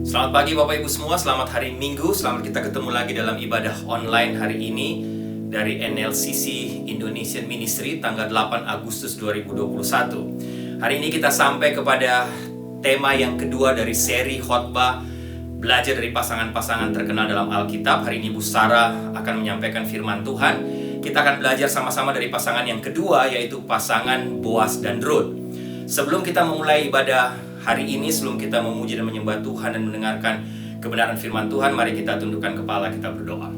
Selamat pagi Bapak Ibu semua, selamat hari Minggu. Selamat kita ketemu lagi dalam ibadah online hari ini dari NLCC Indonesian Ministry tanggal 8 Agustus 2021. Hari ini kita sampai kepada tema yang kedua dari seri khotbah belajar dari pasangan-pasangan terkenal dalam Alkitab. Hari ini Bu Sarah akan menyampaikan firman Tuhan. Kita akan belajar sama-sama dari pasangan yang kedua, yaitu pasangan Boaz dan Ruth. Sebelum kita memulai ibadah hari ini, sebelum kita memuji dan menyembah Tuhan dan mendengarkan kebenaran firman Tuhan, mari kita tundukkan kepala, kita berdoa.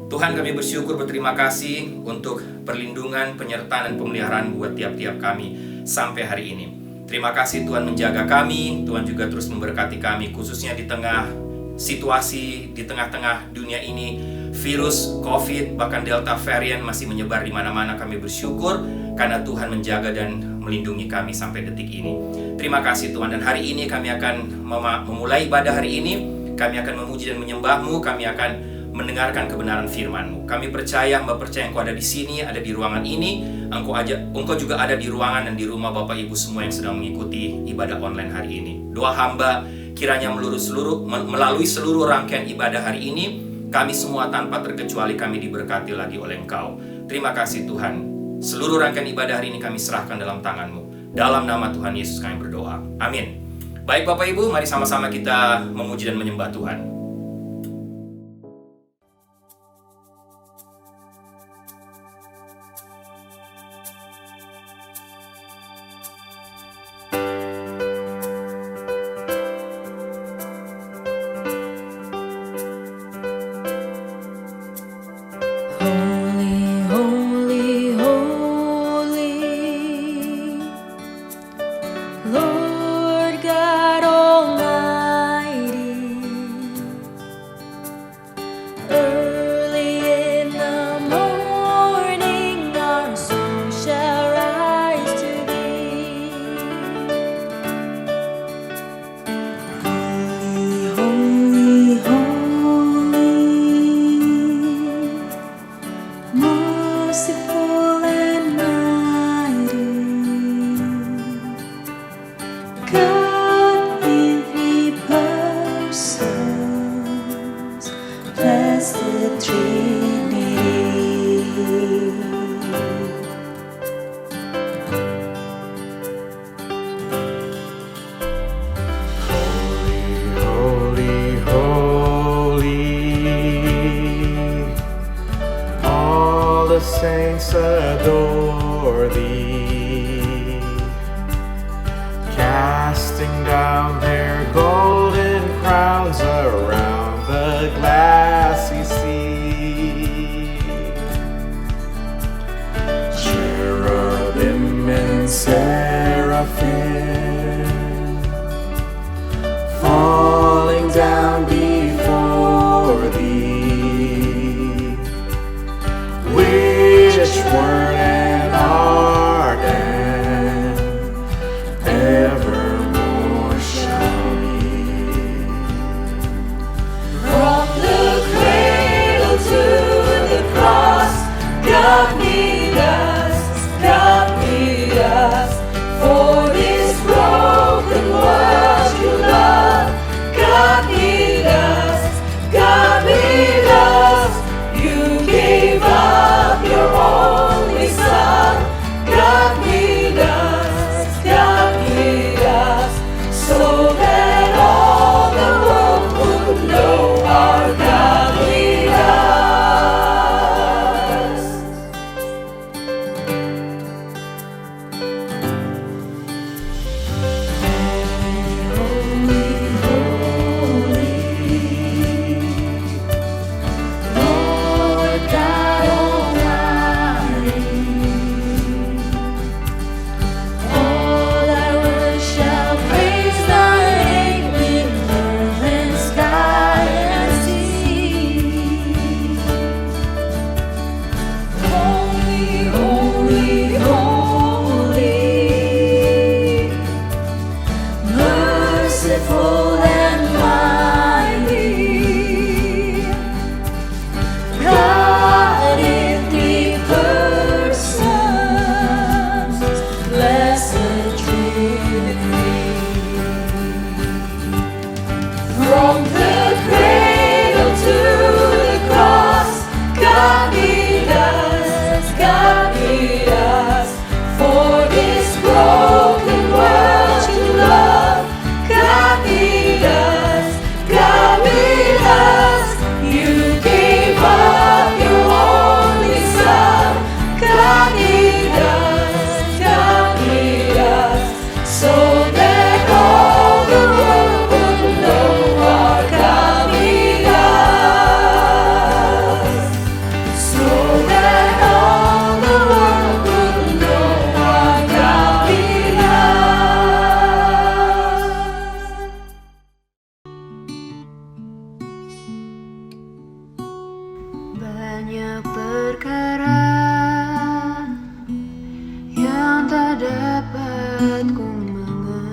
Tuhan, kami bersyukur, berterima kasih untuk perlindungan, penyertaan, dan pemeliharaan buat tiap-tiap kami sampai hari ini. Terima kasih Tuhan menjaga kami, Tuhan juga terus memberkati kami, khususnya di tengah situasi, di tengah-tengah dunia ini, virus COVID, bahkan Delta variant masih menyebar di mana-mana. Kami bersyukur karena Tuhan menjaga dan melindungi kami sampai detik ini. Terima kasih Tuhan, dan hari ini kami akan memulai ibadah hari ini. Kami akan memuji dan menyembah-Mu, kami akan mendengarkan kebenaran firman-Mu. Kami percaya, Hamba percaya Engkau ada di sini, ada di ruangan ini. Engkau juga ada di ruangan dan di rumah Bapak Ibu semua yang sedang mengikuti ibadah online hari ini. Doa hamba kiranya melalui seluruh rangkaian ibadah hari ini, kami semua tanpa terkecuali kami diberkati lagi oleh Engkau. Terima kasih Tuhan. Seluruh rangkaian ibadah hari ini kami serahkan dalam tangan-Mu. Dalam nama Tuhan Yesus kami berdoa. Amin. Baik Bapak Ibu, mari sama-sama kita memuji dan menyembah Tuhan. Saints adore Thee, casting down their golden crowns around the glassy sea. Cherubim and seraphim falling down before Thee, which word and ardent evermore shall Banyak perkara yang tak dapat ku mengerti.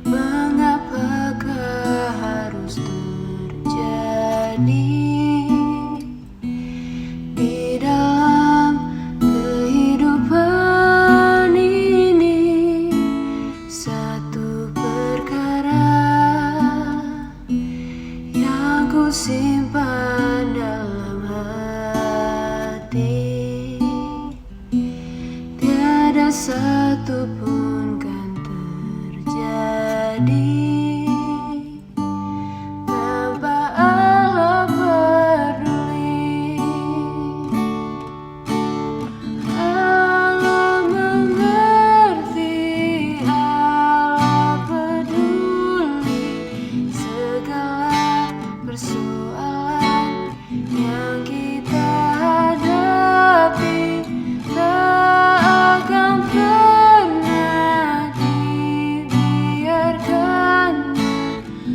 Mengapakah harus terjadi di dalam kehidupan ini? Satu perkara yang ku simpan dalam hati, tiada satu pun kan terjadi tanpa Allah peduli. Allah mengerti, Allah peduli segala persoalan yang kita hadapi. Tak akan pernah dibiarkannya ku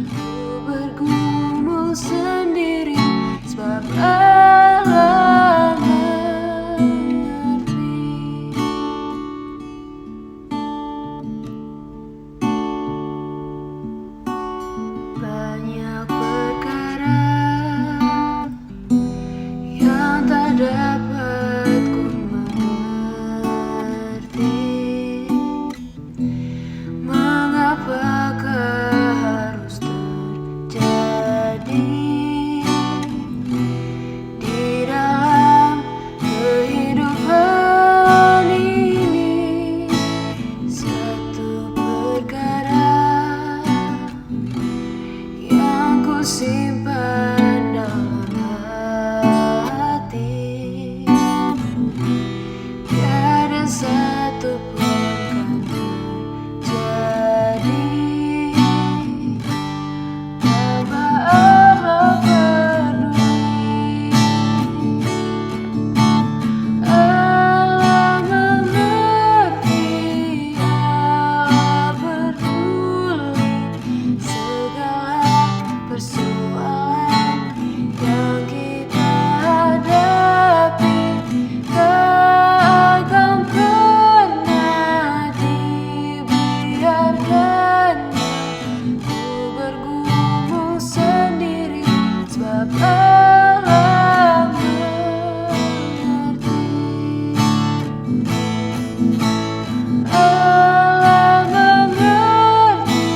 bergumul sendiri, sebab Allah mengerti. Banyak perkara yang tak dapat ku mengerti. Mengapakah harus terjadi di dalam kehidupan ini? Satu perkara yang ku simpan dalam hati, tiada satu pun kan terjadi tanpa Allah peduli. Allah mengerti, Allah peduli segala persoalan yang kita hadapi. Tak akan pernah dibiarkannya ku bergumul sendiri, sebab Allah mengerti. Allah mengerti,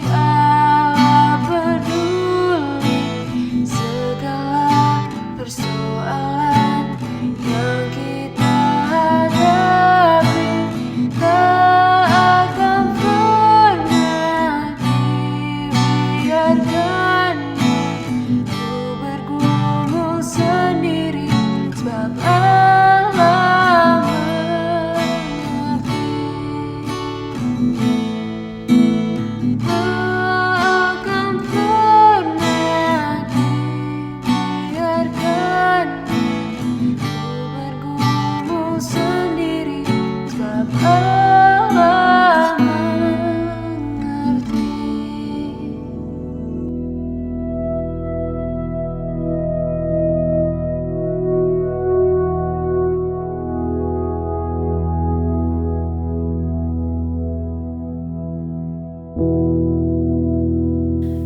Allah peduli segala persoalan yang kita hadapi. Tak akan pernah dibiarkannya ku bergumul sendiri, sebab Allah mengerti. Tak akan pernah dibiarkannya ku bergumul sendiri, sebab Allah mengerti.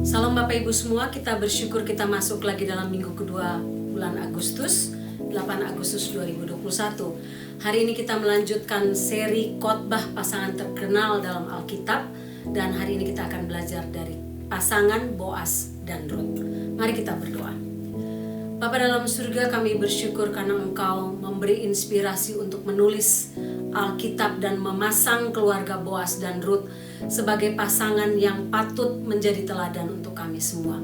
Salam Bapak Ibu semua, kita bersyukur kita masuk lagi dalam minggu kedua bulan Agustus, 8 Agustus 2021. Hari ini kita melanjutkan seri khotbah pasangan terkenal dalam Alkitab, dan hari ini kita akan belajar dari pasangan Boas dan Rut. Mari kita berdoa. Bapa dalam surga, kami bersyukur karena Engkau memberi inspirasi untuk menulis Alkitab dan memasang keluarga Boas dan Rut sebagai pasangan yang patut menjadi teladan untuk kami semua.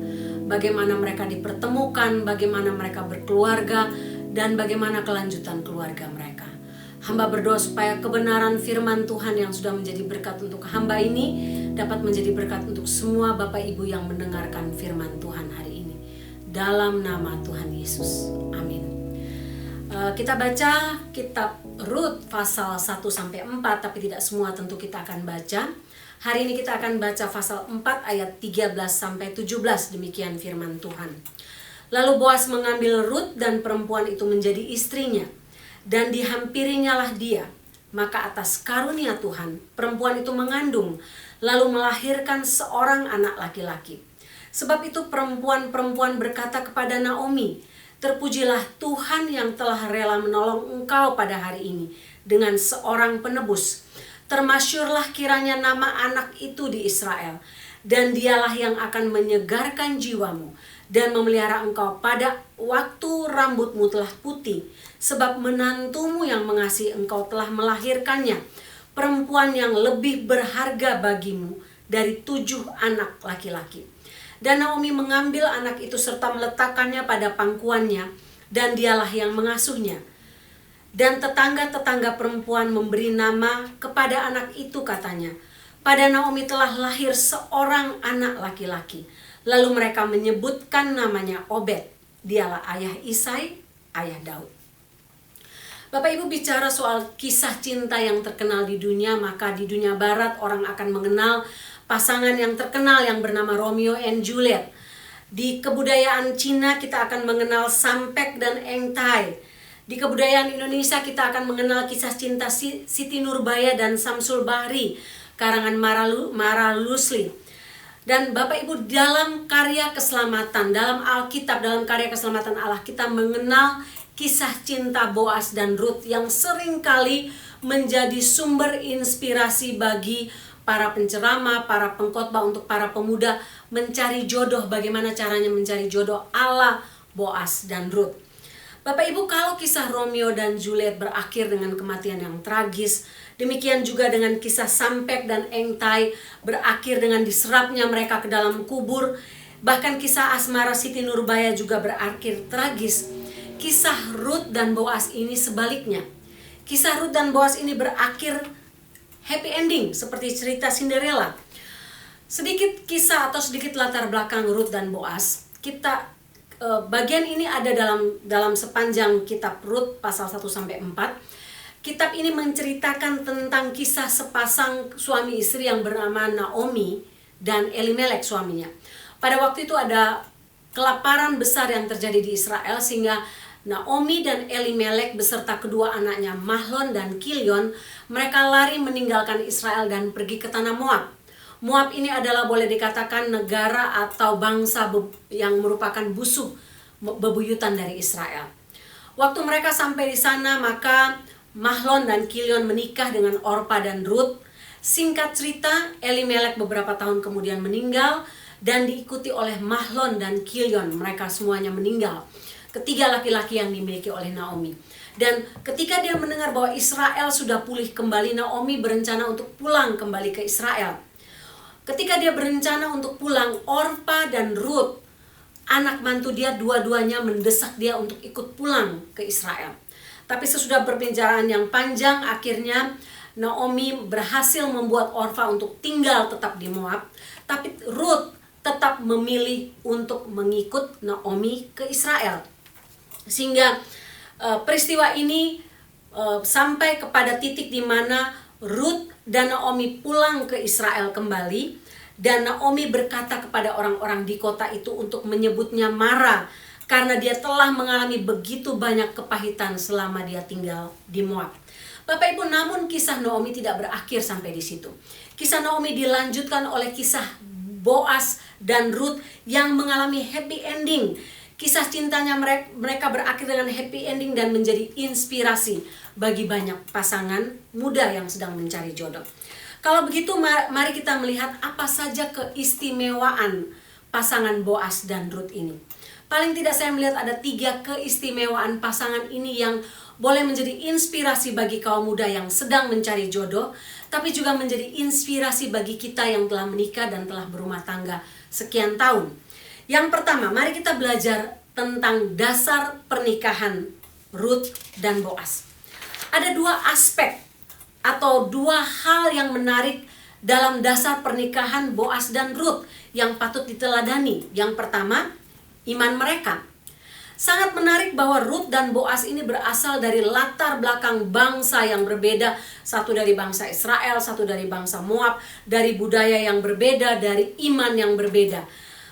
Bagaimana mereka dipertemukan, bagaimana mereka berkeluarga, dan bagaimana kelanjutan keluarga mereka. Hamba berdoa supaya kebenaran firman Tuhan yang sudah menjadi berkat untuk hamba ini dapat menjadi berkat untuk semua Bapak Ibu yang mendengarkan firman Tuhan hari ini. Dalam nama Tuhan Yesus. Amin. Kita baca kitab Rut pasal 1-4, tapi tidak semua tentu kita akan baca. Hari ini kita akan baca pasal 4 ayat 13-17, demikian firman Tuhan. Lalu Boas mengambil Rut dan perempuan itu menjadi istrinya, dan dihampirinyalah dia. Maka atas karunia Tuhan, perempuan itu mengandung, lalu melahirkan seorang anak laki-laki. Sebab itu perempuan-perempuan berkata kepada Naomi, "Terpujilah Tuhan yang telah rela menolong engkau pada hari ini dengan seorang penebus. Termasyurlah kiranya nama anak itu di Israel, dan dialah yang akan menyegarkan jiwamu dan memelihara engkau pada waktu rambutmu telah putih, sebab menantumu yang mengasihi engkau telah melahirkannya, perempuan yang lebih berharga bagimu dari 7 anak laki-laki." Dan Naomi mengambil anak itu serta meletakkannya pada pangkuannya, dan dialah yang mengasuhnya. Dan tetangga-tetangga perempuan memberi nama kepada anak itu, katanya, "Pada Naomi telah lahir seorang anak laki-laki." Lalu mereka menyebutkan namanya Obed. Dialah ayah Isai, ayah Daud. Bapak Ibu bicara soal kisah cinta yang terkenal di dunia, maka di dunia barat orang akan mengenal pasangan yang terkenal yang bernama Romeo and Juliet. Di kebudayaan Cina kita akan mengenal Sampek dan Engtai. Di kebudayaan Indonesia kita akan mengenal kisah cinta Siti Nurbaya dan Samsul Bahri, karangan Mara Lusli. Dan Bapak Ibu, dalam karya keselamatan, dalam Alkitab, dalam karya keselamatan Allah, kita mengenal kisah cinta Boas dan Rut yang seringkali menjadi sumber inspirasi bagi para penceramah, para pengkhotbah, untuk para pemuda mencari jodoh, bagaimana caranya mencari jodoh ala Boas dan Rut. Bapak Ibu, kalau kisah Romeo dan Juliet berakhir dengan kematian yang tragis, demikian juga dengan kisah Sampek dan Engtai berakhir dengan diserapnya mereka ke dalam kubur. Bahkan kisah asmara Siti Nurbaya juga berakhir tragis. Kisah Rut dan Boas ini sebaliknya. Kisah Rut dan Boas ini berakhir happy ending, seperti cerita Cinderella. Sedikit kisah atau sedikit latar belakang Rut dan Boas. Bagian ini ada dalam sepanjang kitab Rut pasal 1-4. Kitab ini menceritakan tentang kisah sepasang suami istri yang bernama Naomi dan Elimelek suaminya. Pada waktu itu ada kelaparan besar yang terjadi di Israel, sehingga Naomi dan Elimelek beserta kedua anaknya Mahlon dan Kilion, mereka lari meninggalkan Israel dan pergi ke tanah Moab. Moab ini adalah, boleh dikatakan, negara atau bangsa yang merupakan musuh bebuyutan dari Israel. Waktu mereka sampai di sana, maka Mahlon dan Kilion menikah dengan Orpa dan Rut. Singkat cerita, Elimelek beberapa tahun kemudian meninggal dan diikuti oleh Mahlon dan Kilion. Mereka semuanya meninggal. Ketiga laki-laki yang dimiliki oleh Naomi. Dan ketika dia mendengar bahwa Israel sudah pulih kembali, Naomi berencana untuk pulang kembali ke Israel. Ketika dia berencana untuk pulang, Orpa dan Rut, anak mantu dia, dua-duanya mendesak dia untuk ikut pulang ke Israel. Tapi sesudah perbincangan yang panjang, akhirnya Naomi berhasil membuat Orpa untuk tinggal tetap di Moab. Tapi Rut tetap memilih untuk mengikut Naomi ke Israel. Sehingga peristiwa ini sampai kepada titik di mana Rut dan Naomi pulang ke Israel kembali, dan Naomi berkata kepada orang-orang di kota itu untuk menyebutnya Mara, karena dia telah mengalami begitu banyak kepahitan selama dia tinggal di Moab. Bapak Ibu, namun kisah Naomi tidak berakhir sampai di situ. Kisah Naomi dilanjutkan oleh kisah Boas dan Rut yang mengalami happy ending. Kisah cintanya mereka berakhir dengan happy ending dan menjadi inspirasi bagi banyak pasangan muda yang sedang mencari jodoh. Kalau begitu, mari kita melihat apa saja keistimewaan pasangan Boas dan Rut ini. Paling tidak saya melihat ada 3 keistimewaan pasangan ini yang boleh menjadi inspirasi bagi kaum muda yang sedang mencari jodoh, tapi juga menjadi inspirasi bagi kita yang telah menikah dan telah berumah tangga sekian tahun. Yang pertama, mari kita belajar tentang dasar pernikahan Rut dan Boas. Ada 2 aspek atau 2 hal yang menarik dalam dasar pernikahan Boas dan Rut yang patut diteladani. Yang pertama, iman mereka. Sangat menarik bahwa Rut dan Boas ini berasal dari latar belakang bangsa yang berbeda. Satu dari bangsa Israel, satu dari bangsa Moab, dari budaya yang berbeda, dari iman yang berbeda.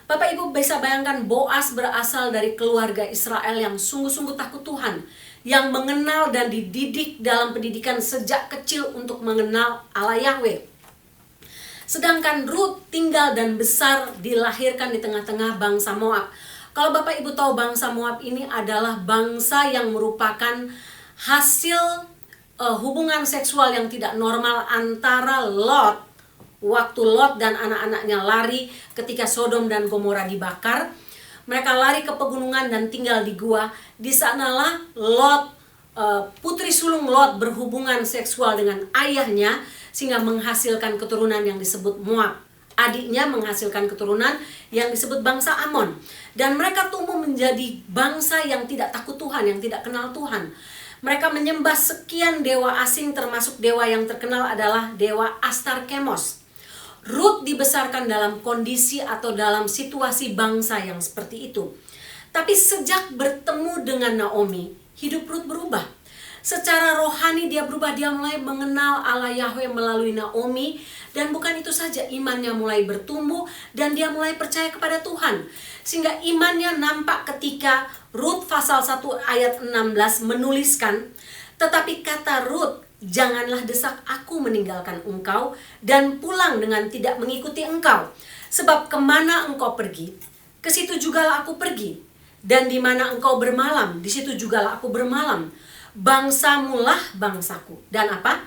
Bapak Ibu bisa bayangkan, Boas berasal dari keluarga Israel yang sungguh-sungguh takut Tuhan, yang mengenal dan dididik dalam pendidikan sejak kecil untuk mengenal Allah Yahweh. Sedangkan Rut tinggal dan besar dilahirkan di tengah-tengah bangsa Moab. Kalau Bapak Ibu tahu, bangsa Moab ini adalah bangsa yang merupakan hasil hubungan seksual yang tidak normal antara Lot, waktu Lot dan anak-anaknya lari ketika Sodom dan Gomora dibakar. Mereka lari ke pegunungan dan tinggal di gua. Di sanalah Lot, putri sulung Lot berhubungan seksual dengan ayahnya sehingga menghasilkan keturunan yang disebut Moab. Adiknya menghasilkan keturunan yang disebut bangsa Amon. Dan mereka tumbuh menjadi bangsa yang tidak takut Tuhan, yang tidak kenal Tuhan. Mereka menyembah sekian dewa asing, termasuk dewa yang terkenal adalah dewa Astarkemos. Rut dibesarkan dalam kondisi atau dalam situasi bangsa yang seperti itu. Tapi sejak bertemu dengan Naomi, hidup Rut berubah. Secara rohani dia berubah, dia mulai mengenal Allah Yahweh melalui Naomi. Dan bukan itu saja, imannya mulai bertumbuh dan dia mulai percaya kepada Tuhan. Sehingga imannya nampak ketika Rut pasal 1 ayat 16 menuliskan, "Tetapi kata Rut, janganlah desak aku meninggalkan engkau dan pulang dengan tidak mengikuti engkau. Sebab kemana engkau pergi, ke situ jugalah aku pergi. Dan di mana engkau bermalam, di situ jugalah aku bermalam. Bangsamulah bangsaku." Dan apa?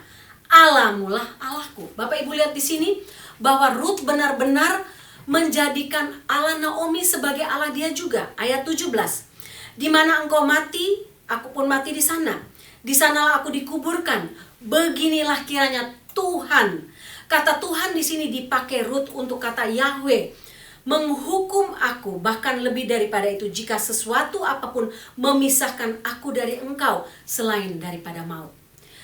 "Allahmulah Allahku." Bapak Ibu lihat di sini bahwa Rut benar-benar menjadikan Allah Naomi sebagai Allah dia juga. Ayat 17. "Di mana engkau mati, aku pun mati di sana. Di sanalah aku dikuburkan. Beginilah kiranya Tuhan." Kata Tuhan di sini dipakai Rut untuk kata Yahweh menghukum aku, bahkan lebih daripada itu, jika sesuatu apapun memisahkan aku dari engkau selain daripada maut.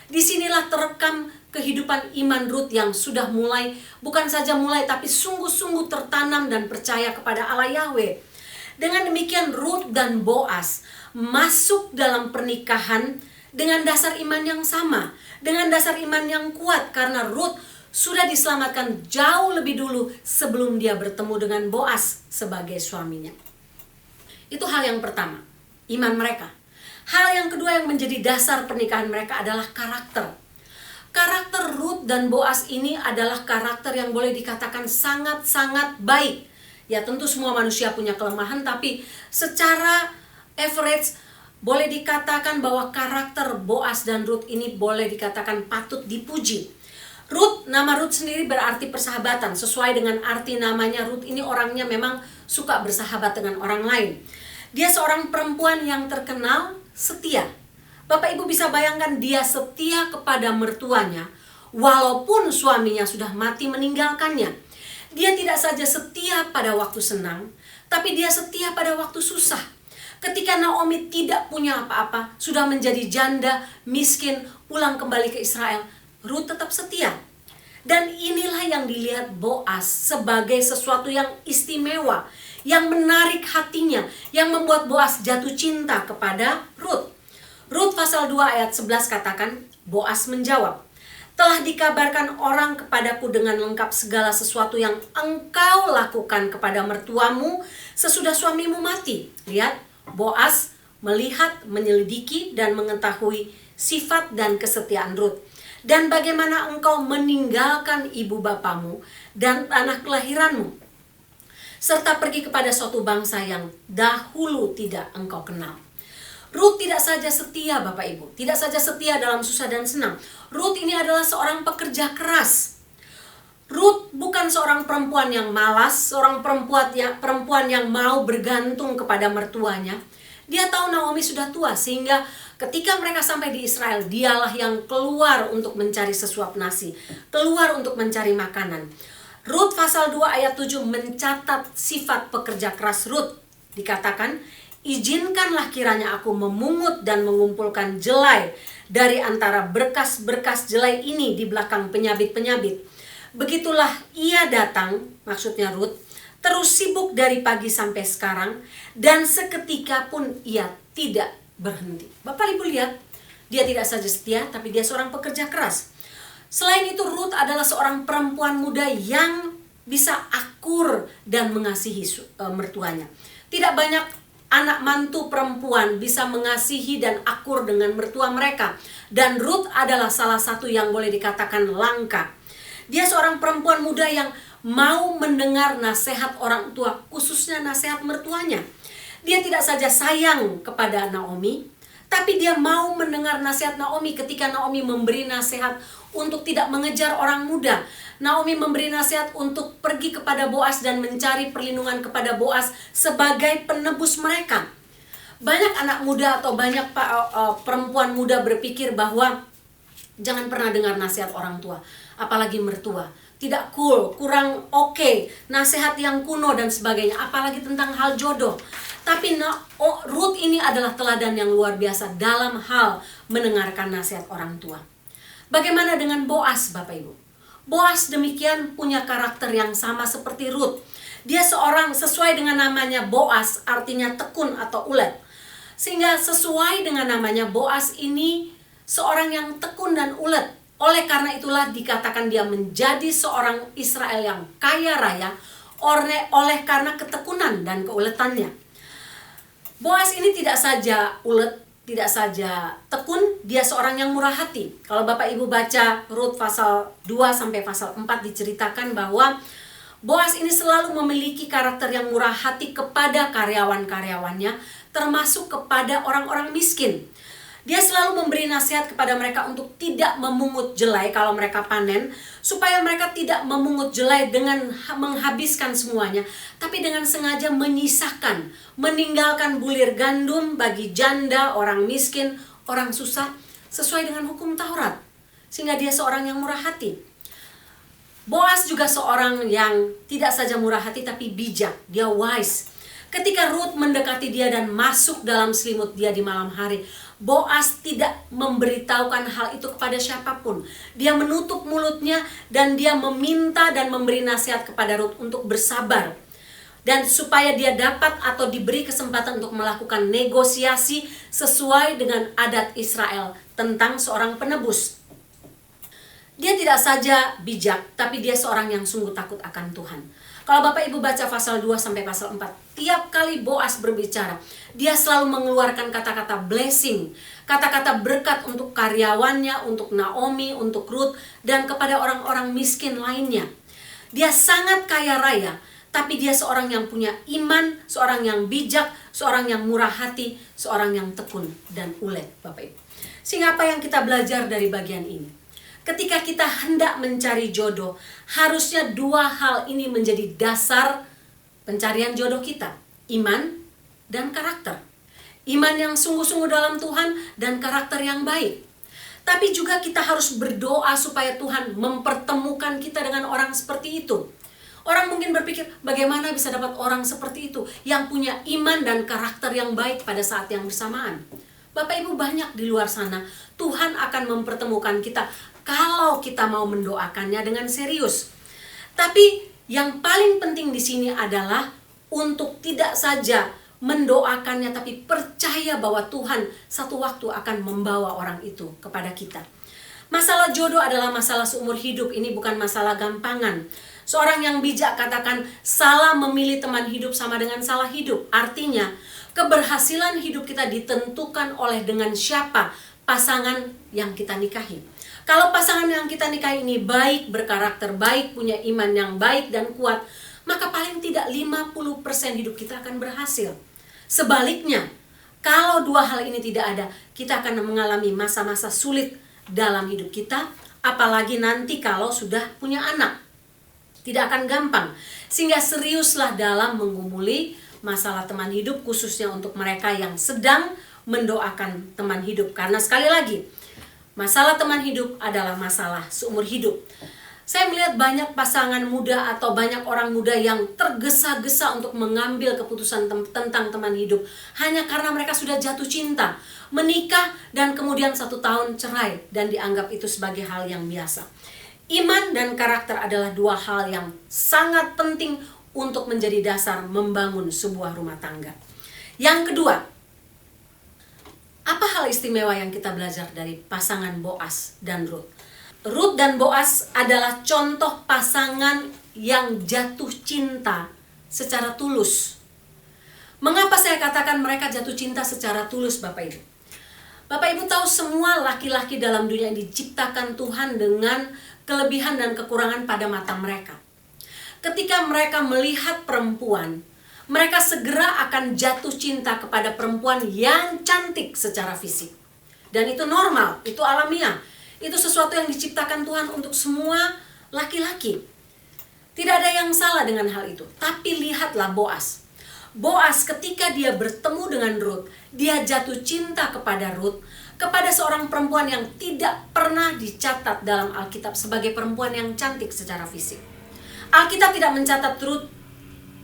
Disinilah terekam kehidupan iman Rut yang sudah mulai, bukan saja mulai, tapi sungguh-sungguh tertanam dan percaya kepada Allah Yahweh. Dengan demikian Rut dan Boas masuk dalam pernikahan dengan dasar iman yang sama, dengan dasar iman yang kuat, karena Rut sudah diselamatkan jauh lebih dulu sebelum dia bertemu dengan Boas sebagai suaminya. Itu hal yang pertama, iman mereka. Hal yang kedua yang menjadi dasar pernikahan mereka adalah karakter. Karakter Rut dan Boas ini adalah karakter yang boleh dikatakan sangat-sangat baik. Ya, tentu semua manusia punya kelemahan, tapi secara average boleh dikatakan bahwa karakter Boas dan Rut ini boleh dikatakan patut dipuji. Rut, nama Rut sendiri berarti persahabatan. Sesuai dengan arti namanya, Rut ini orangnya memang suka bersahabat dengan orang lain. Dia seorang perempuan yang terkenal setia. Bapak Ibu bisa bayangkan, dia setia kepada mertuanya walaupun suaminya sudah mati meninggalkannya. Dia tidak saja setia pada waktu senang, tapi dia setia pada waktu susah. Ketika Naomi tidak punya apa-apa, sudah menjadi janda, miskin, pulang kembali ke Israel, Rut tetap setia. Dan inilah yang dilihat Boas sebagai sesuatu yang istimewa, yang menarik hatinya, yang membuat Boas jatuh cinta kepada Rut. Rut pasal 2 ayat 11 katakan, Boas menjawab, "Telah dikabarkan orang kepadaku dengan lengkap segala sesuatu yang engkau lakukan kepada mertuamu sesudah suamimu mati." Lihat, Boas melihat, menyelidiki, dan mengetahui sifat dan kesetiaan Rut. "Dan bagaimana engkau meninggalkan ibu bapamu dan tanah kelahiranmu, serta pergi kepada suatu bangsa yang dahulu tidak engkau kenal." Rut tidak saja setia, Bapak Ibu, tidak saja setia dalam susah dan senang. Rut ini adalah seorang pekerja keras. Rut bukan seorang perempuan yang malas, seorang perempuan yang mau bergantung kepada mertuanya. Dia tahu Naomi sudah tua, sehingga ketika mereka sampai di Israel, dialah yang keluar untuk mencari sesuap nasi, keluar untuk mencari makanan. Rut pasal 2 ayat 7 mencatat sifat pekerja keras Rut. Dikatakan, "Izinkanlah kiranya aku memungut dan mengumpulkan jelai dari antara berkas-berkas jelai ini di belakang penyabit-penyabit." Begitulah ia datang, maksudnya Rut, terus sibuk dari pagi sampai sekarang, dan seketika pun ia tidak berhenti. Bapak Ibu lihat, dia tidak saja setia, tapi dia seorang pekerja keras. Selain itu, Ruth adalah seorang perempuan muda yang bisa akur dan mengasihi mertuanya. Tidak banyak anak mantu perempuan bisa mengasihi dan akur dengan mertua mereka. Dan Ruth adalah salah satu yang boleh dikatakan langka. Dia seorang perempuan muda yang mau mendengar nasihat orang tua, khususnya nasihat mertuanya. Dia tidak saja sayang kepada Naomi, tapi dia mau mendengar nasihat Naomi ketika Naomi memberi nasihat untuk tidak mengejar orang muda. Naomi memberi nasihat untuk pergi kepada Boas dan mencari perlindungan kepada Boas sebagai penebus mereka. Banyak anak muda atau banyak perempuan muda berpikir bahwa jangan pernah dengar nasihat orang tua, apalagi mertua. Tidak cool, kurang oke, nasihat yang kuno dan sebagainya, apalagi tentang hal jodoh. Tapi Ruth ini adalah teladan yang luar biasa dalam hal mendengarkan nasihat orang tua. Bagaimana dengan Boas, Bapak Ibu? Boas demikian punya karakter yang sama seperti Ruth. Dia seorang, sesuai dengan namanya Boas, artinya tekun atau ulet. Sehingga sesuai dengan namanya, Boas ini seorang yang tekun dan ulet. Oleh karena itulah dikatakan dia menjadi seorang Israel yang kaya raya oleh karena ketekunan dan keuletannya. Boas ini tidak saja ulet, tidak saja tekun, dia seorang yang murah hati. Kalau Bapak Ibu baca Rut pasal 2 sampai pasal 4 diceritakan bahwa Boas ini selalu memiliki karakter yang murah hati kepada karyawan-karyawannya, termasuk kepada orang-orang miskin. Dia selalu memberi nasihat kepada mereka untuk tidak memungut jelai kalau mereka panen, supaya mereka tidak memungut jelai dengan menghabiskan semuanya, tapi dengan sengaja menyisakan, meninggalkan bulir gandum bagi janda, orang miskin, orang susah, sesuai dengan hukum Taurat. Sehingga dia seorang yang murah hati. Boas juga seorang yang tidak saja murah hati tapi bijak, dia wise. Ketika Ruth mendekati dia dan masuk dalam selimut dia di malam hari, Boas tidak memberitahukan hal itu kepada siapapun. Dia menutup mulutnya dan dia meminta dan memberi nasihat kepada Ruth untuk bersabar. Dan supaya dia dapat atau diberi kesempatan untuk melakukan negosiasi sesuai dengan adat Israel tentang seorang penebus. Dia tidak saja bijak, tapi dia seorang yang sungguh takut akan Tuhan. Kalau Bapak Ibu baca pasal 2 sampai pasal 4, tiap kali Boas berbicara, dia selalu mengeluarkan kata-kata blessing, kata-kata berkat untuk karyawannya, untuk Naomi, untuk Ruth, dan kepada orang-orang miskin lainnya. Dia sangat kaya raya, tapi dia seorang yang punya iman, seorang yang bijak, seorang yang murah hati, seorang yang tekun dan ulet, Bapak Ibu. Sehingga apa yang kita belajar dari bagian ini? Ketika kita hendak mencari jodoh, harusnya dua hal ini menjadi dasar pencarian jodoh kita. Iman dan karakter. Iman yang sungguh-sungguh dalam Tuhan dan karakter yang baik. Tapi juga kita harus berdoa supaya Tuhan mempertemukan kita dengan orang seperti itu. Orang mungkin berpikir, bagaimana bisa dapat orang seperti itu yang punya iman dan karakter yang baik pada saat yang bersamaan. Bapak Ibu, banyak di luar sana. Tuhan akan mempertemukan kita kalau kita mau mendoakannya dengan serius. Tapi yang paling penting di sini adalah untuk tidak saja mendoakannya, tapi percaya bahwa Tuhan satu waktu akan membawa orang itu kepada kita. Masalah jodoh adalah masalah seumur hidup, ini bukan masalah gampangan. Seorang yang bijak katakan, salah memilih teman hidup sama dengan salah hidup. Artinya, keberhasilan hidup kita ditentukan oleh dengan siapa pasangan yang kita nikahi. Kalau pasangan yang kita nikahi ini baik, berkarakter baik, punya iman yang baik dan kuat, maka paling tidak 50% hidup kita akan berhasil. Sebaliknya, kalau dua hal ini tidak ada, kita akan mengalami masa-masa sulit dalam hidup kita, apalagi nanti kalau sudah punya anak. Tidak akan gampang. Sehingga seriuslah dalam menggumuli masalah teman hidup, khususnya untuk mereka yang sedang mendoakan teman hidup. Karena sekali lagi, masalah teman hidup adalah masalah seumur hidup. Saya melihat banyak pasangan muda atau banyak orang muda yang tergesa-gesa untuk mengambil keputusan tentang teman hidup hanya karena mereka sudah jatuh cinta, menikah, dan kemudian 1 tahun cerai dan dianggap itu sebagai hal yang biasa. Iman dan karakter adalah dua hal yang sangat penting untuk menjadi dasar membangun sebuah rumah tangga. Yang kedua, apa hal istimewa yang kita belajar dari pasangan Boas dan Ruth? Ruth dan Boas adalah contoh pasangan yang jatuh cinta secara tulus. Mengapa saya katakan mereka jatuh cinta secara tulus, Bapak Ibu? Bapak Ibu tahu semua laki-laki dalam dunia diciptakan Tuhan dengan kelebihan dan kekurangan pada mata mereka. Ketika mereka melihat perempuan, mereka segera akan jatuh cinta kepada perempuan yang cantik secara fisik. Dan itu normal, itu alamiah. Itu sesuatu yang diciptakan Tuhan untuk semua laki-laki. Tidak ada yang salah dengan hal itu. Tapi lihatlah Boas. Boas ketika dia bertemu dengan Ruth, dia jatuh cinta kepada Ruth, kepada seorang perempuan yang tidak pernah dicatat dalam Alkitab sebagai perempuan yang cantik secara fisik. Alkitab tidak mencatat Ruth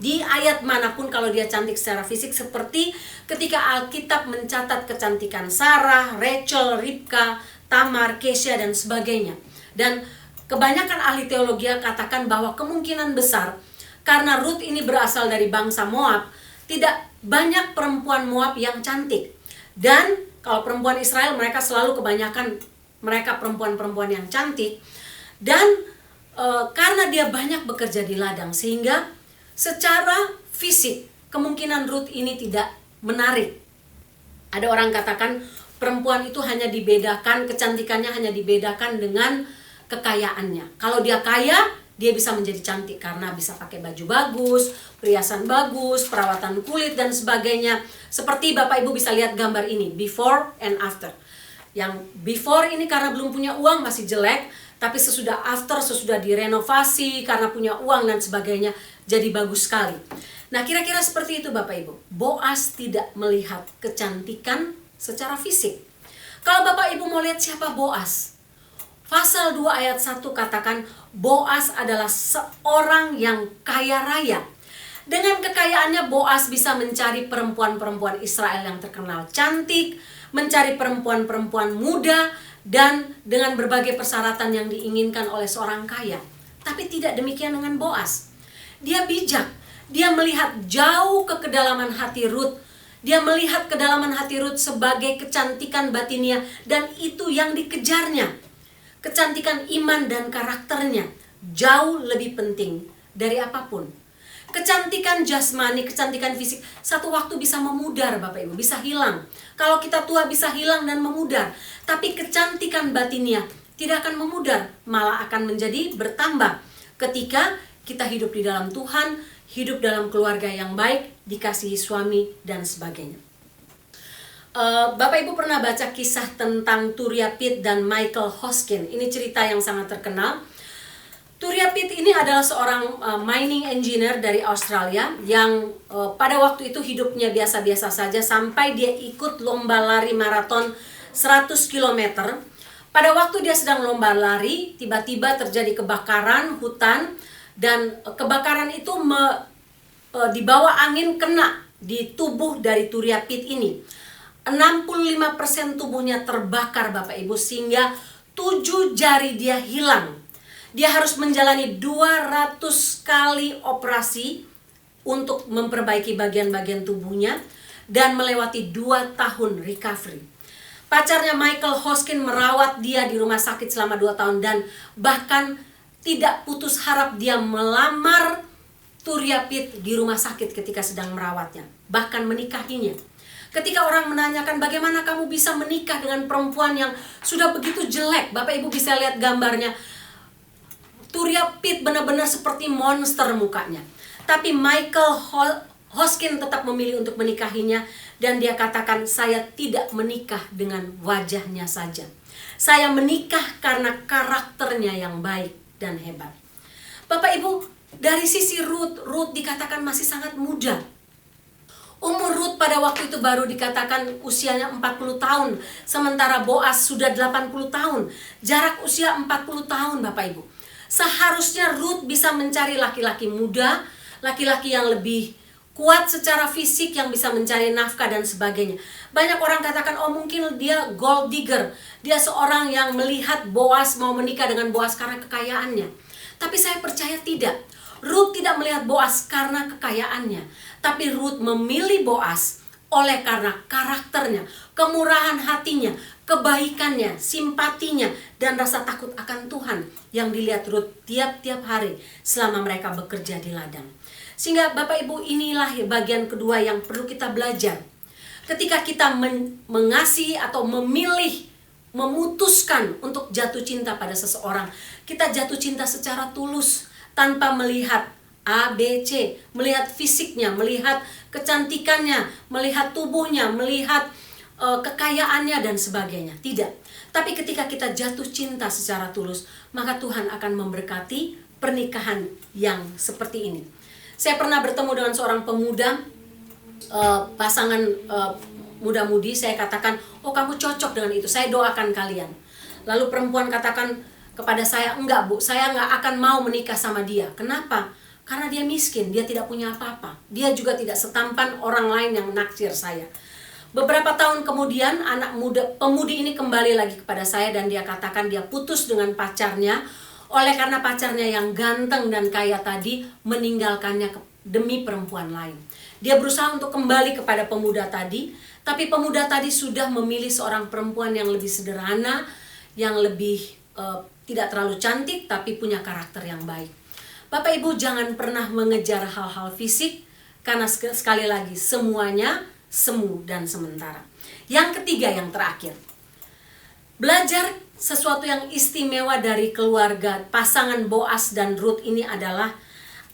di ayat manapun kalau dia cantik secara fisik, seperti ketika Alkitab mencatat kecantikan Sarah, Rachel, Ribka, Tamar, Kesha, dan sebagainya. Dan kebanyakan ahli teologi katakan bahwa kemungkinan besar karena Ruth ini berasal dari bangsa Moab, tidak banyak perempuan Moab yang cantik. Dan kalau perempuan Israel, mereka selalu kebanyakan mereka perempuan-perempuan yang cantik. Dan karena dia banyak bekerja di ladang, sehingga secara fisik kemungkinan Ruth ini tidak menarik. Ada orang katakan perempuan itu hanya dibedakan, kecantikannya hanya dibedakan dengan kekayaannya. Kalau dia kaya, dia bisa menjadi cantik karena bisa pakai baju bagus, perhiasan bagus, perawatan kulit dan sebagainya. Seperti Bapak Ibu bisa lihat gambar ini, before and after. Yang before ini karena belum punya uang masih jelek, tapi sesudah after, sesudah direnovasi karena punya uang dan sebagainya, jadi bagus sekali. Nah, kira-kira seperti itu Bapak Ibu. Boas tidak melihat kecantikan secara fisik. Kalau Bapak Ibu mau lihat siapa Boas, Pasal 2 ayat 1 katakan Boas adalah seorang yang kaya raya. Dengan kekayaannya Boas bisa mencari perempuan-perempuan Israel yang terkenal cantik, mencari perempuan-perempuan muda, dan dengan berbagai persyaratan yang diinginkan oleh seorang kaya. Tapi tidak demikian dengan Boas. Dia bijak. Dia melihat jauh ke kedalaman hati Ruth. Dia melihat kedalaman hati Ruth sebagai kecantikan batinnya, dan itu yang dikejarnya. Kecantikan iman dan karakternya jauh lebih penting dari apapun. Kecantikan jasmani, kecantikan fisik satu waktu bisa memudar Bapak Ibu, bisa hilang. Kalau kita tua bisa hilang dan memudar. Tapi kecantikan batinnya tidak akan memudar, malah akan menjadi bertambah ketika kita hidup di dalam Tuhan, hidup dalam keluarga yang baik, dikasihi suami dan sebagainya. Bapak Ibu pernah baca kisah tentang Turia Pitt dan Michael Hoskin. Ini cerita yang sangat terkenal. Turia Pitt ini adalah seorang mining engineer dari Australia yang pada waktu itu hidupnya biasa-biasa saja sampai dia ikut lomba lari maraton 100 km. Pada waktu dia sedang lomba lari, tiba-tiba terjadi kebakaran hutan, dan kebakaran itu dibawa angin kena di tubuh dari Turia Pitt ini. 65% tubuhnya terbakar Bapak Ibu, sehingga 7 jari dia hilang. Dia harus menjalani 200 kali operasi untuk memperbaiki bagian-bagian tubuhnya dan melewati 2 tahun recovery. Pacarnya Michael Hoskin merawat dia di rumah sakit selama 2 tahun dan bahkan tidak putus harap dia melamar Turia Pitt di rumah sakit ketika sedang merawatnya, bahkan menikahinya. Ketika orang menanyakan bagaimana kamu bisa menikah dengan perempuan yang sudah begitu jelek, Bapak Ibu bisa lihat gambarnya. Turia Pitt benar-benar seperti monster mukanya. Tapi Michael Hoskin tetap memilih untuk menikahinya, dan dia katakan, saya tidak menikah dengan wajahnya saja. Saya menikah karena karakternya yang baik dan hebat. Bapak Ibu, dari sisi Ruth dikatakan masih sangat muda. Umur Ruth pada waktu itu baru dikatakan usianya 40 tahun. Sementara Boas sudah 80 tahun. Jarak usia 40 tahun Bapak Ibu. Seharusnya Ruth bisa mencari laki-laki muda, laki-laki yang lebih kuat secara fisik, yang bisa mencari nafkah dan sebagainya. Banyak orang katakan, oh mungkin dia gold digger. Dia seorang yang melihat Boas mau menikah dengan Boas karena kekayaannya. Tapi saya percaya tidak. Ruth tidak tidak melihat Boas karena kekayaannya, tapi Ruth memilih Boas oleh karena karakternya, kemurahan hatinya, kebaikannya, simpatinya, dan rasa takut akan Tuhan yang dilihat Ruth tiap-tiap hari selama mereka bekerja di ladang. Sehingga Bapak Ibu, inilah bagian kedua yang perlu kita belajar. Ketika kita mengasihi atau memilih, memutuskan untuk jatuh cinta pada seseorang, kita jatuh cinta secara tulus tanpa melihat A, B, C, melihat fisiknya, melihat kecantikannya, melihat tubuhnya, melihat kekayaannya dan sebagainya. Tidak. Tapi ketika kita jatuh cinta secara tulus, maka Tuhan akan memberkati pernikahan yang seperti ini. Saya pernah bertemu dengan seorang pemuda, pasangan muda-mudi. Saya katakan, oh kamu cocok dengan itu, saya doakan kalian. Lalu perempuan katakan kepada saya, enggak Bu, saya enggak akan mau menikah sama dia. Kenapa? Karena dia miskin, dia tidak punya apa-apa. Dia juga tidak setampan orang lain yang naksir saya. Beberapa tahun kemudian pemudi ini kembali lagi kepada saya dan dia katakan dia putus dengan pacarnya oleh karena pacarnya yang ganteng dan kaya tadi meninggalkannya demi perempuan lain. Dia berusaha untuk kembali kepada pemuda tadi, tapi pemuda tadi sudah memilih seorang perempuan yang lebih sederhana, yang lebih tidak terlalu cantik tapi punya karakter yang baik. Bapak Ibu, jangan pernah mengejar hal-hal fisik, karena sekali lagi semuanya semu dan sementara. Yang ketiga, yang terakhir, belajar sesuatu yang istimewa dari keluarga pasangan Boas dan Ruth ini adalah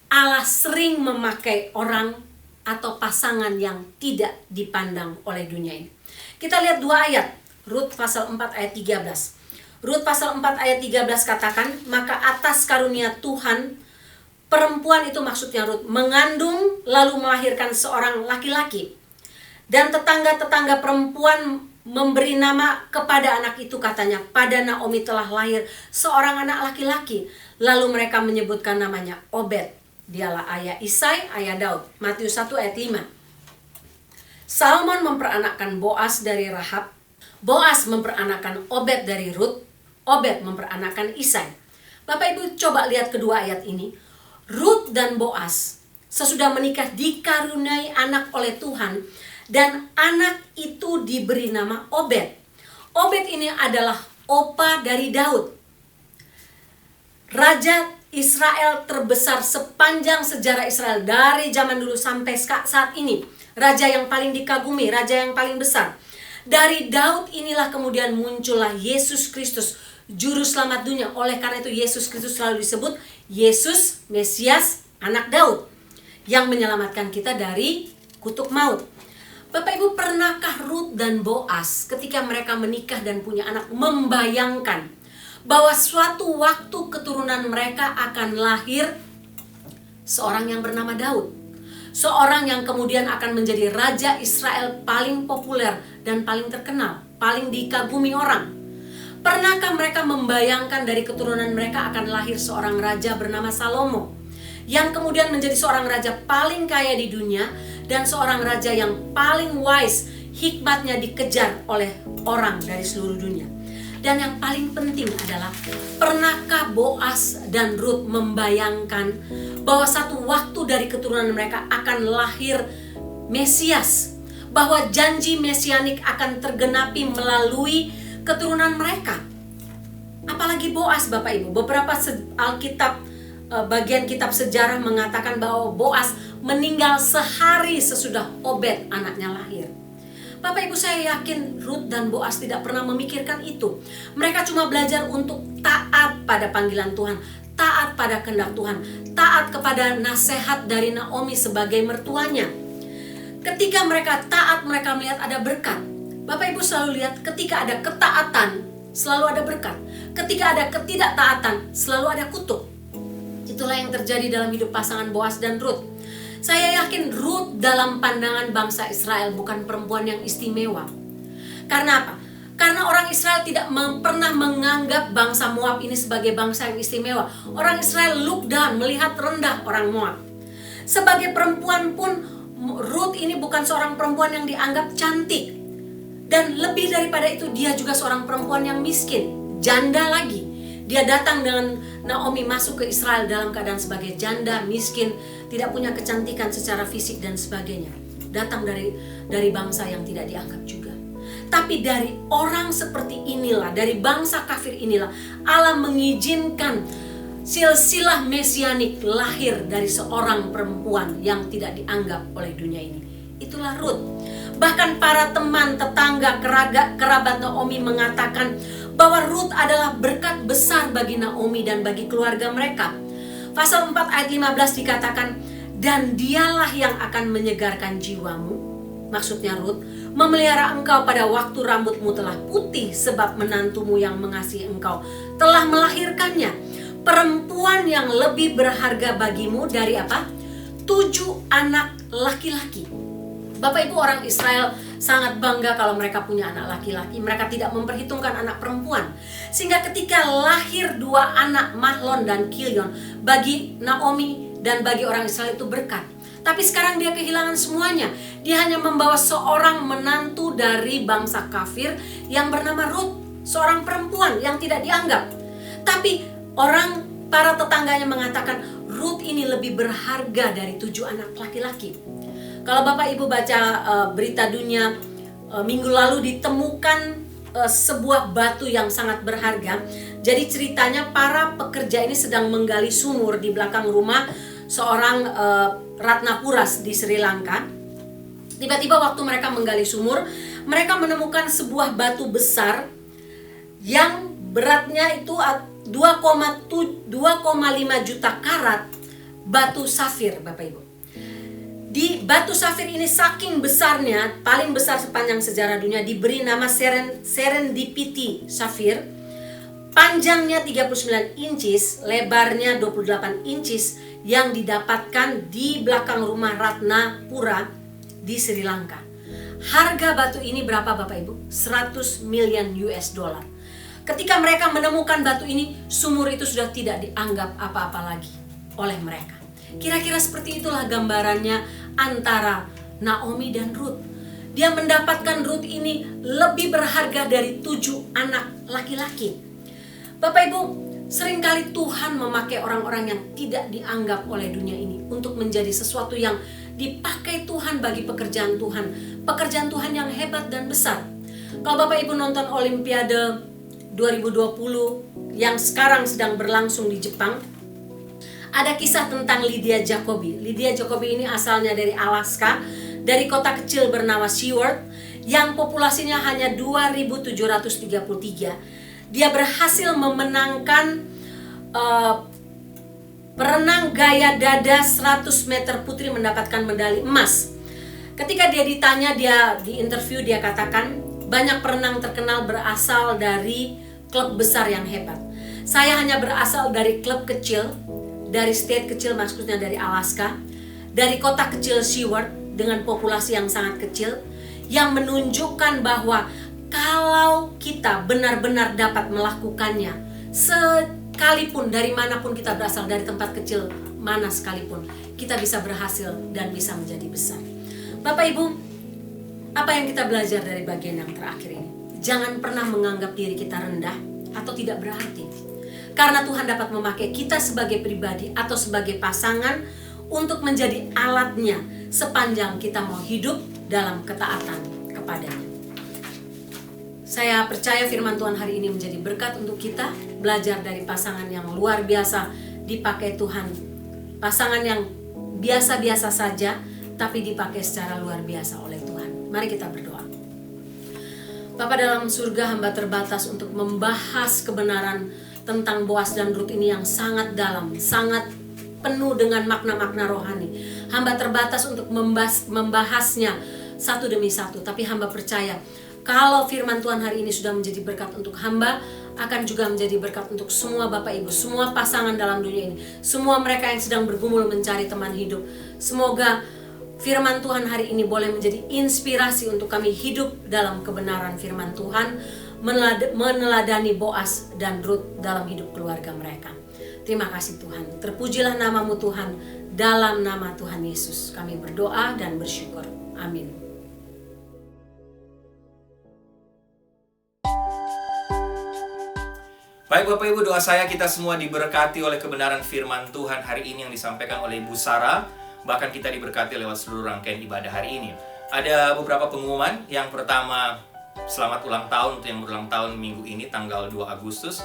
Allah sering memakai orang atau pasangan yang tidak dipandang oleh dunia ini. Kita lihat dua ayat, Ruth pasal 4 ayat 13. Ruth pasal 4 ayat 13 katakan, maka atas karunia Tuhan, perempuan itu maksudnya Ruth, mengandung lalu melahirkan seorang laki-laki. Dan tetangga-tetangga perempuan memberi nama kepada anak itu, katanya, pada Naomi telah lahir seorang anak laki-laki. Lalu mereka menyebutkan namanya Obed. Dialah ayah Isai, ayah Daud. Matius 1 ayat 5. Salmon memperanakkan Boas dari Rahab. Boas memperanakkan Obed dari Ruth. Obed memperanakkan Isai. Bapak Ibu coba lihat kedua ayat ini. Ruth dan Boas sesudah menikah dikaruniai anak oleh Tuhan. Dan anak itu diberi nama Obed. Obed ini adalah opa dari Daud, raja Israel terbesar sepanjang sejarah Israel, dari zaman dulu sampai saat ini. Raja yang paling dikagumi, raja yang paling besar. Dari Daud inilah kemudian muncullah Yesus Kristus, juru selamat dunia. Oleh karena itu Yesus Kristus selalu disebut Yesus Mesias, anak Daud, yang menyelamatkan kita dari kutuk maut. Bapak Ibu, pernahkah Ruth dan Boas ketika mereka menikah dan punya anak membayangkan bahwa suatu waktu keturunan mereka akan lahir seorang yang bernama Daud, seorang yang kemudian akan menjadi raja Israel paling populer dan paling terkenal, paling dikagumi orang? Pernahkah mereka membayangkan dari keturunan mereka akan lahir seorang raja bernama Salomo, yang kemudian menjadi seorang raja paling kaya di dunia dan seorang raja yang paling wise, hikmatnya dikejar oleh orang dari seluruh dunia? Dan yang paling penting adalah, pernahkah Boas dan Ruth membayangkan bahwa satu waktu dari keturunan mereka akan lahir Mesias, bahwa janji mesianik akan tergenapi melalui keturunan mereka? Apalagi Boas, Bapak Ibu. Beberapa Alkitab, bagian kitab sejarah mengatakan bahwa Boas meninggal sehari sesudah Obed anaknya lahir. Bapak Ibu, saya yakin Ruth dan Boas tidak pernah memikirkan itu. Mereka cuma belajar untuk taat pada panggilan Tuhan, taat pada kehendak Tuhan, taat kepada nasihat dari Naomi sebagai mertuanya. Ketika mereka taat, mereka melihat ada berkat. Bapak Ibu selalu lihat, ketika ada ketaatan, selalu ada berkat. Ketika ada ketidaktaatan, selalu ada kutuk. Itulah yang terjadi dalam hidup pasangan Boas dan Ruth. Saya yakin Ruth dalam pandangan bangsa Israel bukan perempuan yang istimewa. Karena apa? Karena orang Israel tidak pernah menganggap bangsa Moab ini sebagai bangsa yang istimewa. Orang Israel look down, melihat rendah orang Moab. Sebagai perempuan pun, Ruth ini bukan seorang perempuan yang dianggap cantik. Dan lebih daripada itu, dia juga seorang perempuan yang miskin, janda lagi. Dia datang dengan Naomi masuk ke Israel dalam keadaan sebagai janda, miskin, tidak punya kecantikan secara fisik dan sebagainya. Datang dari bangsa yang tidak dianggap juga. Tapi dari orang seperti inilah, dari bangsa kafir inilah, Allah mengizinkan silsilah mesianik lahir dari seorang perempuan yang tidak dianggap oleh dunia ini. Itulah Ruth. Bahkan para teman, tetangga, kerabat Naomi mengatakan bahwa Ruth adalah berkat besar bagi Naomi dan bagi keluarga mereka. Pasal 4 ayat 15 dikatakan, dan dialah yang akan menyegarkan jiwamu, maksudnya Ruth, memelihara engkau pada waktu rambutmu telah putih, sebab menantumu yang mengasihi engkau telah melahirkannya. Perempuan yang lebih berharga bagimu dari apa? 7 anak laki-laki. Bapak Ibu, orang Israel sangat bangga kalau mereka punya anak laki-laki. Mereka tidak memperhitungkan anak perempuan. Sehingga ketika lahir 2 anak, Mahlon dan Kilion, bagi Naomi dan bagi orang Israel itu berkat. Tapi sekarang dia kehilangan semuanya. Dia hanya membawa seorang menantu dari bangsa kafir yang bernama Ruth, seorang perempuan yang tidak dianggap. Tapi para tetangganya mengatakan Ruth ini lebih berharga dari 7 anak laki-laki. Kalau Bapak Ibu baca berita dunia minggu lalu, ditemukan sebuah batu yang sangat berharga. Jadi ceritanya para pekerja ini sedang menggali sumur di belakang rumah seorang Ratnapuras di Sri Lanka. Tiba-tiba waktu mereka menggali sumur, mereka menemukan sebuah batu besar yang beratnya itu 2,5 juta karat batu safir, Bapak Ibu. Di batu safir ini saking besarnya, paling besar sepanjang sejarah dunia, diberi nama Serendipity Safir. Panjangnya 39 inches, lebarnya 28 inches, yang didapatkan di belakang rumah Ratnapura di Sri Lanka. Harga batu ini berapa Bapak Ibu? 100 million US dollar. Ketika mereka menemukan batu ini, sumur itu sudah tidak dianggap apa-apa lagi oleh mereka. Kira-kira seperti itulah gambarannya antara Naomi dan Ruth. Dia mendapatkan Ruth ini lebih berharga dari 7 anak laki-laki. Bapak Ibu, seringkali Tuhan memakai orang-orang yang tidak dianggap oleh dunia ini untuk menjadi sesuatu yang dipakai Tuhan bagi pekerjaan Tuhan. Pekerjaan Tuhan yang hebat dan besar. Kalau Bapak Ibu nonton Olimpiade 2020 yang sekarang sedang berlangsung di Jepang, ada kisah tentang Lydia Jacobi. Lydia Jacobi ini asalnya dari Alaska, dari kota kecil bernama Seward, yang populasinya hanya 2.733. Dia berhasil memenangkan perenang gaya dada 100 meter putri, mendapatkan medali emas. Ketika dia ditanya, dia di interview, dia katakan, banyak perenang terkenal berasal dari klub besar yang hebat. Saya hanya berasal dari klub kecil, dari state kecil, maksudnya dari Alaska, dari kota kecil Seward dengan populasi yang sangat kecil, yang menunjukkan bahwa kalau kita benar-benar dapat melakukannya, sekalipun dari manapun kita berasal, dari tempat kecil mana sekalipun, kita bisa berhasil dan bisa menjadi besar. Bapak Ibu, apa yang kita belajar dari bagian yang terakhir ini? Jangan pernah menganggap diri kita rendah atau tidak berarti. Karena Tuhan dapat memakai kita sebagai pribadi atau sebagai pasangan untuk menjadi alatnya sepanjang kita mau hidup dalam ketaatan kepadanya. Saya percaya firman Tuhan hari ini menjadi berkat untuk kita, belajar dari pasangan yang luar biasa dipakai Tuhan. Pasangan yang biasa-biasa saja tapi dipakai secara luar biasa oleh Tuhan. Mari kita berdoa. Bapa dalam surga, hamba terbatas untuk membahas kebenaran tentang Boas dan Ruth ini yang sangat dalam, sangat penuh dengan makna-makna rohani. Hamba terbatas untuk membahasnya satu demi satu, tapi hamba percaya kalau firman Tuhan hari ini sudah menjadi berkat untuk hamba, akan juga menjadi berkat untuk semua Bapak Ibu, semua pasangan dalam dunia ini, semua mereka yang sedang bergumul mencari teman hidup. Semoga firman Tuhan hari ini boleh menjadi inspirasi untuk kami hidup dalam kebenaran firman Tuhan, meneladani Boas dan Ruth dalam hidup keluarga mereka. Terima kasih Tuhan. Terpujilah namamu Tuhan. Dalam nama Tuhan Yesus kami berdoa dan bersyukur. Amin. Baik Bapak Ibu, doa saya kita semua diberkati oleh kebenaran firman Tuhan hari ini yang disampaikan oleh Ibu Sarah. Bahkan kita diberkati lewat seluruh rangkaian ibadah hari ini. Ada beberapa pengumuman. Yang pertama, selamat ulang tahun untuk yang berulang tahun minggu ini tanggal 2 Agustus.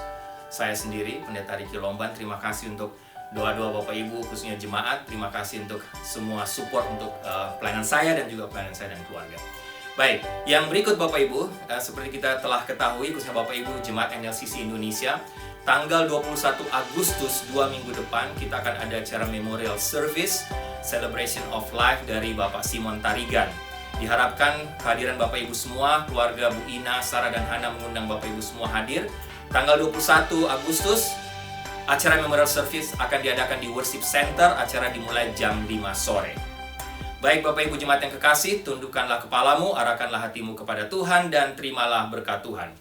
Saya sendiri, Pendeta Riki Lomban, terima kasih untuk doa-doa Bapak Ibu, khususnya jemaat. Terima kasih untuk semua support untuk pelayanan saya dan juga pelayanan saya dan keluarga. Baik, yang berikut Bapak Ibu, seperti kita telah ketahui, khususnya Bapak Ibu Jemaat NLCC Indonesia, tanggal 21 Agustus 2 minggu depan, kita akan ada acara Memorial Service, Celebration of Life dari Bapak Simon Tarigan. Diharapkan kehadiran Bapak Ibu semua, keluarga Bu Ina, Sarah dan Hana mengundang Bapak Ibu semua hadir. Tanggal 21 Agustus, acara Memorial Service akan diadakan di Worship Center, acara dimulai jam 5 sore. Baik Bapak Ibu Jemaat yang kekasih, tundukkanlah kepalamu, arahkanlah hatimu kepada Tuhan, dan terimalah berkat Tuhan.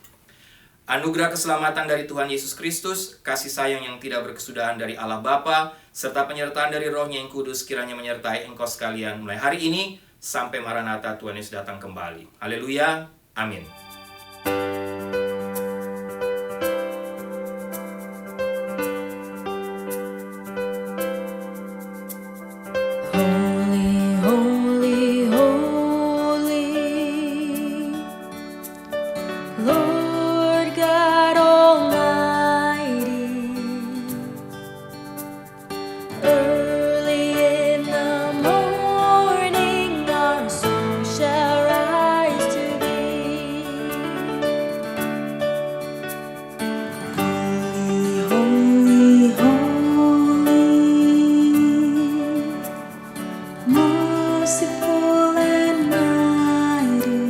Anugerah keselamatan dari Tuhan Yesus Kristus, kasih sayang yang tidak berkesudahan dari Allah Bapa, serta penyertaan dari Roh-Nya yang kudus kiranya menyertai engkau sekalian mulai hari ini, sampai Maranatha Tuhan Yesus datang kembali. Haleluya, amin. Lord God Almighty, early in the morning our soul shall rise to Thee. Holy, holy, holy, merciful and mighty,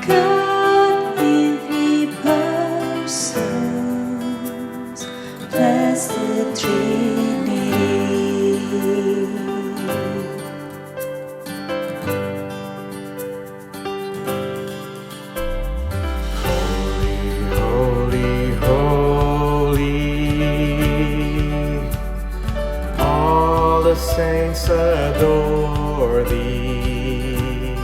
God in three persons, blessed Trinity. Holy, holy, all the saints adore Thee,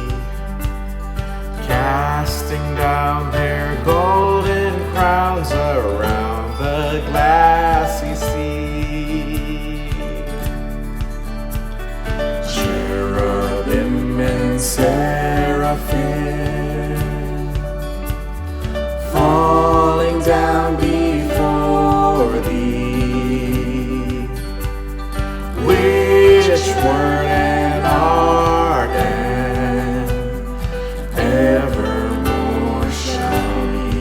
casting down their golden crowns around the glassy sea. Cherubim and seraphim falling down before Thee, which word and ardent evermore shall be.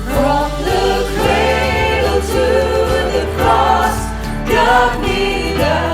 From the cradle to the cross, God me thou.